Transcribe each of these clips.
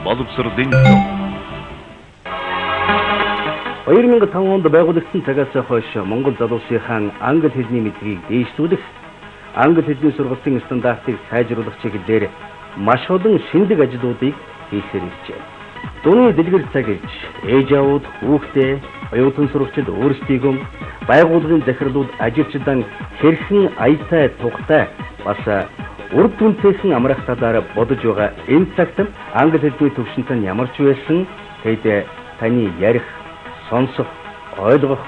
боловсролын төв. 2005 онд байгуулагдсан цагаас хойш Монгол залуучуудын англи хэлний мэдлэгийг дээшлүүлэх, англи хэлний сургалтын стандартыг сайжруулах чиглэлээр маш олон шинэлэг ажлуудыг хийхээр иржээ. Дууны дэлгэр цаг ирж, ээж аауд, хүүхдээ, оюутан сурагчид өөрсдийгөө байгууллагын захирлууд ажилчдаа хэрхэн аятай тухтай бас урд түнтэйхэн амрах талаар бодож байгаа энэ цагт англи хэлний төвшөнт нь ямар ч байсан тэд таны ярих, сонсох, ойлгох,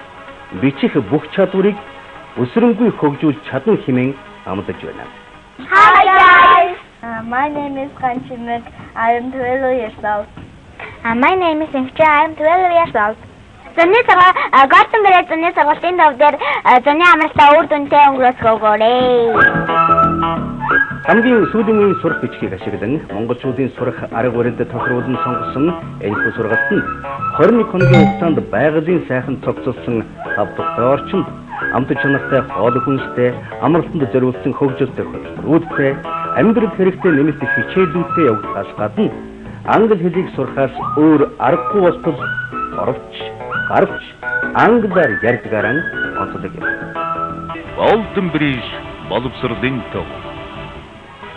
бичих бүх чадварыг өсрөнгүй хөгжүүлж чадна хэмээн амлаж байна. Hi guys! My name is Kanchimik. I am 12 years old. My name is Ingcha. I am 12 years old. Зөний цагаа Гортон бэрээ зөний цагаалтын дов дээр зөний амралтаа үр дүнтэй өнгөрөөсгөөгөөрэй. Хамгийн сүүлийн үеийн сурах бичгийг ашиглан монголчуудын сурах арга барилд тохируулан сонгосон энэхүү сургалт нь 21 хоногийн хугацаанд байгалийн сайхан цогцолсон 5 дахь орчинд амт чанартай хоол хүнстэй амралтанд зориулсан хөгжилтэй хөлбөрүүдтэй амьдрал хэрэгтэй нэмэлт хичээлүүдтэй явагдахаас гадна англи хэлийг сурахаас өөр аргагүй болтол оровч, гарвч англиар ярьдгаар онцлог юм. Голден Бриж боловсролын төв.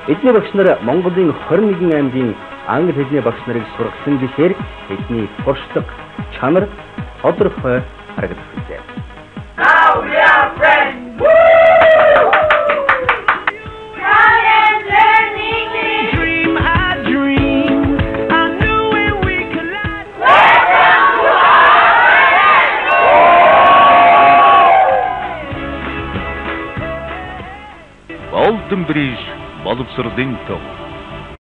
Эдний багш нар Монголын 21 аймгийн англи хэлний багш нарыг сургасан гэхээр эдний туршлага, чанар тодорхой харагдах билээ. Now we are friends! Woo! Come and learn English! Dream, I dream. I knew when we collide. Welcome to our Голден Бриж боловсролын төв.